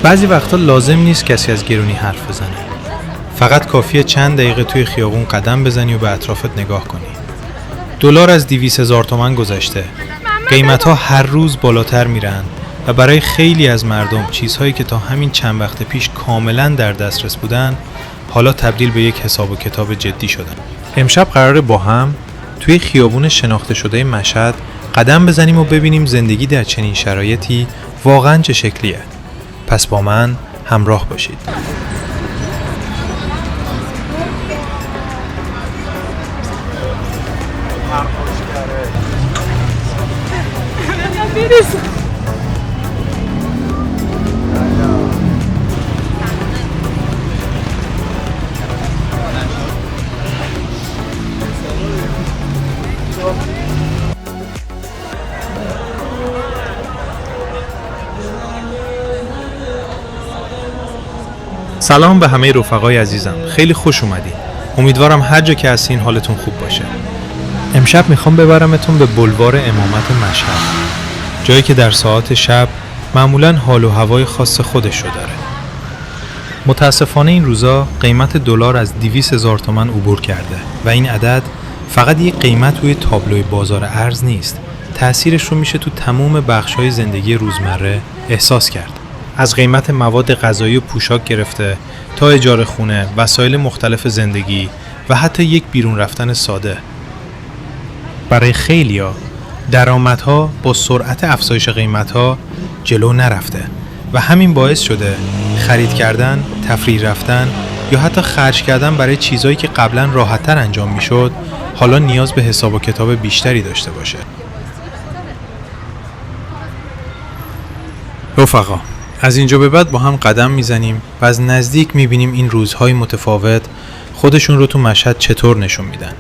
بعضی وقتا لازم نیست کسی از گرونی حرف بزنه. فقط کافیه چند دقیقه توی خیابون قدم بزنی و به اطرافت نگاه کنی. دلار از 200,000 تومان گذشته. قیمت‌ها هر روز بالاتر میرن و برای خیلی از مردم چیزهایی که تا همین چند وقت پیش کاملاً در دسترس بودن، حالا تبدیل به یک حساب و کتاب جدی شدن. امشب قراره با هم توی خیابون شناخته شده مشهد قدم بزنیم و ببینیم زندگی در چنین شرایطی واقعاً چه شکلیه. پس با من همراه باشید. سلام به همه رفقای عزیزم. خیلی خوش اومدید. امیدوارم هر جا که هستین حالتون خوب باشه. امشب میخوام ببرمتون به بلوار امامت مشهد. جایی که در ساعات شب معمولاً حال و هوای خاص خودش رو داره. متاسفانه این روزا قیمت دلار از 200,000 تومان عبور کرده و این عدد فقط یک قیمت روی تابلوی بازار ارز نیست. تأثیرش رو میشه تو تمام بخش‌های زندگی روزمره احساس کرد. از قیمت مواد غذایی و پوشاک گرفته تا اجاره خونه، وسایل مختلف زندگی و حتی یک بیرون رفتن ساده. برای خیلیا درآمدها با سرعت افزایش قیمتها جلو نرفته و همین باعث شده خرید کردن، تفریح رفتن یا حتی خرج کردن برای چیزایی که قبلا راحت‌تر انجام میشد حالا نیاز به حساب و کتاب بیشتری داشته باشه. رفقا، از اینجا به بعد با هم قدم میزنیم و از نزدیک میبینیم این روزهای متفاوت خودشون رو تو مشهد چطور نشون میدن.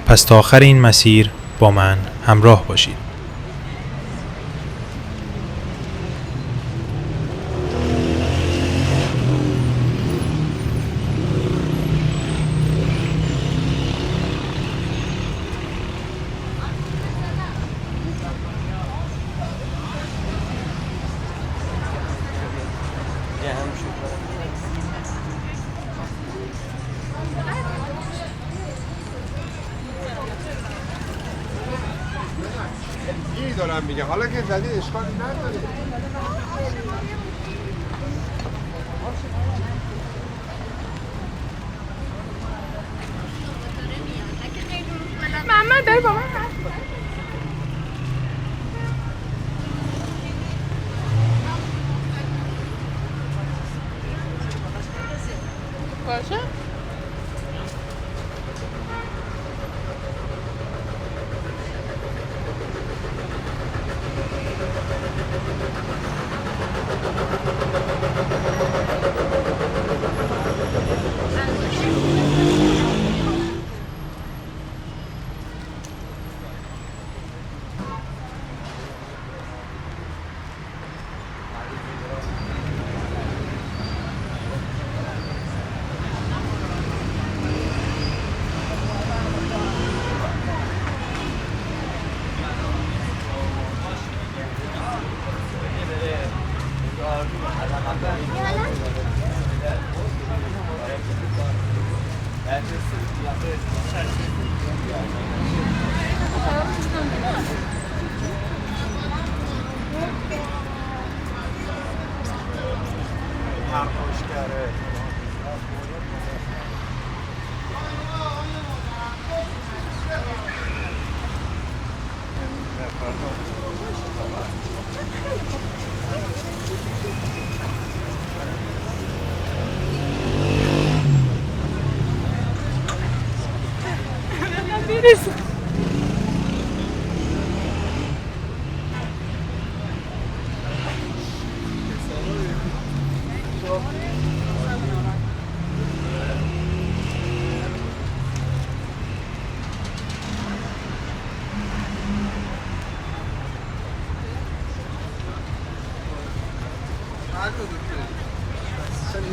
پس تا آخر این مسیر با من همراه باشید. دارم میگم حالا که زدی اشکالی نداره. محمد داره با من باشه.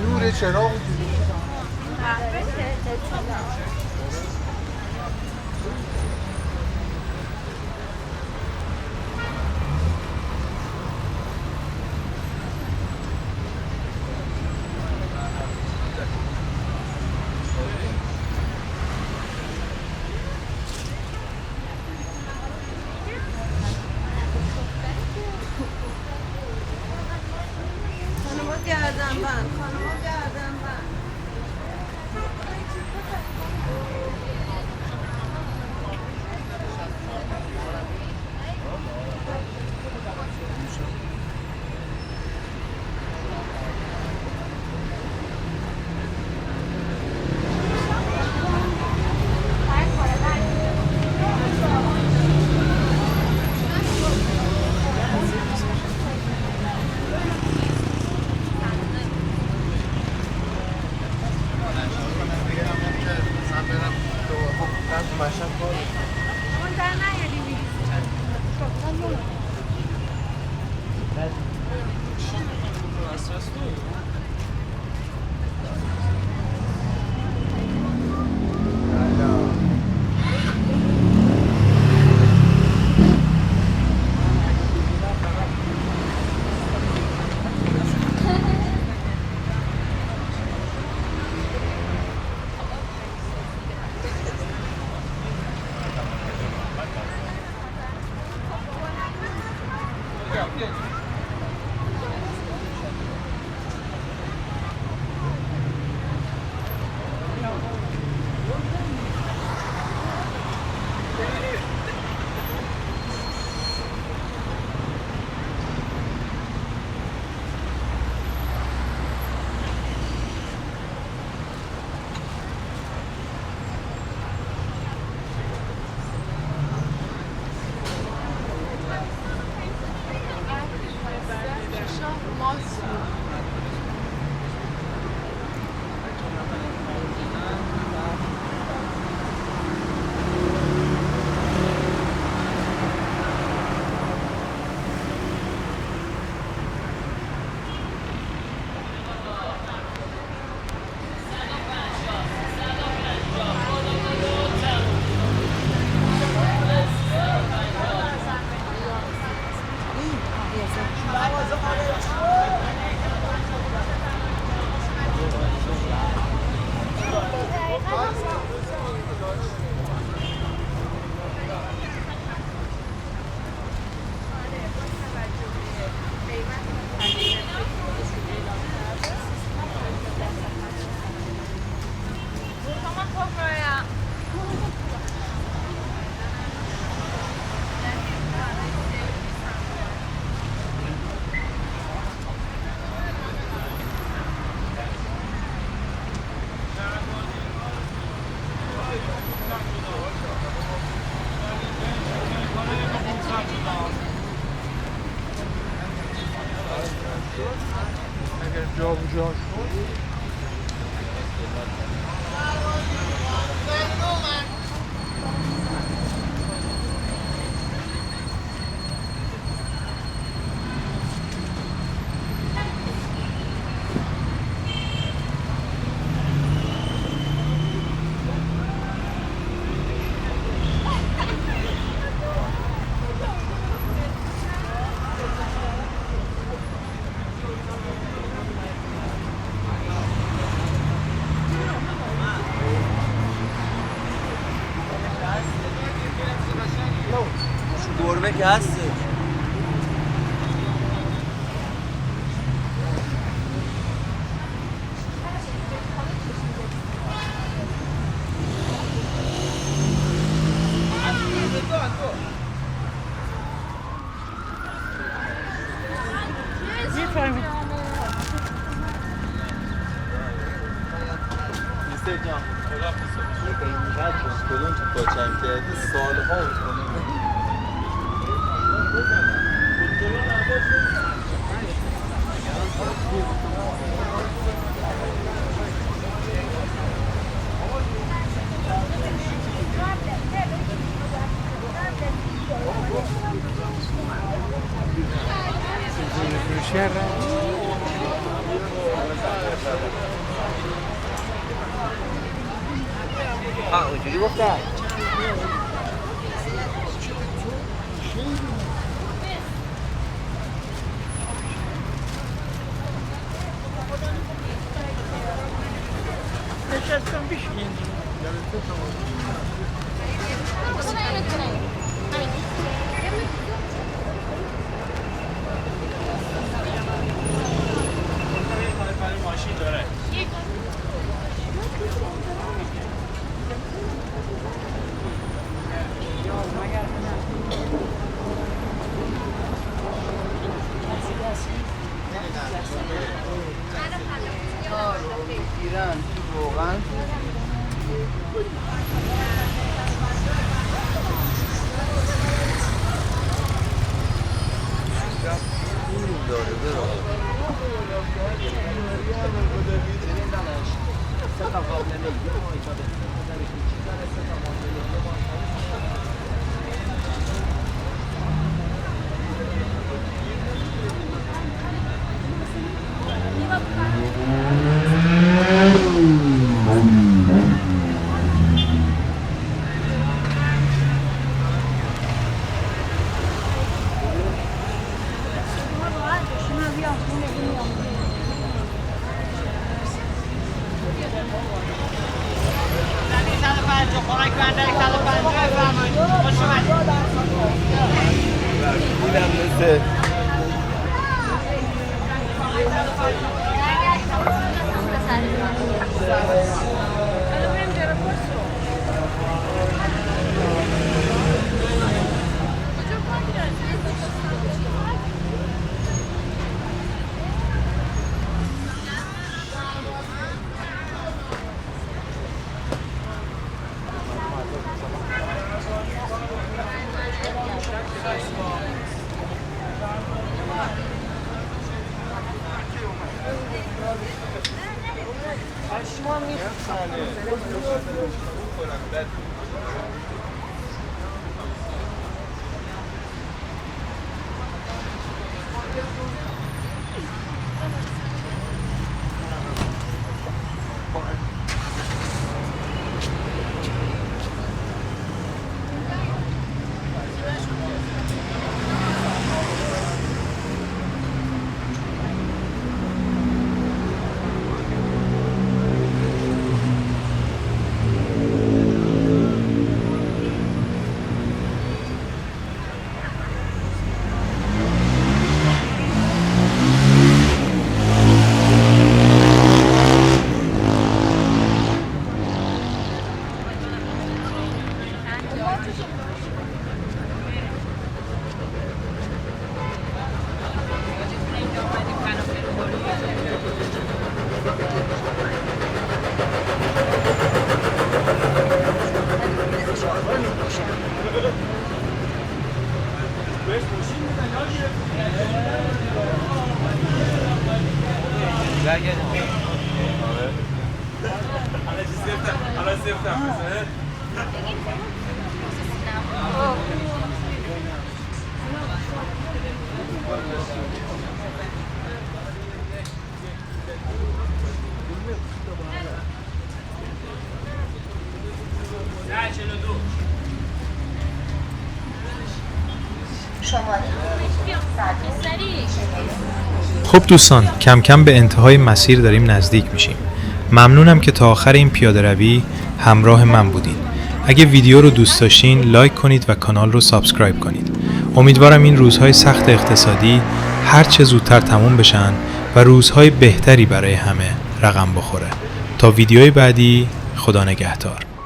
نور چراغ گردنبند خانم‌ها گردنبند. گربه که هستش. اونجوری گفتن نشستم بشین میگیرن واقعا خب دوستان، کم کم به انتهای مسیر داریم نزدیک میشیم. ممنونم که تا آخر این پیاده روی همراه من بودین. اگه ویدیو رو دوست داشتین لایک کنید و کانال رو سابسکرایب کنید. امیدوارم این روزهای سخت اقتصادی هر چه زودتر تموم بشن و روزهای بهتری برای همه رقم بخوره. تا ویدیوی بعدی، خدا نگهدار.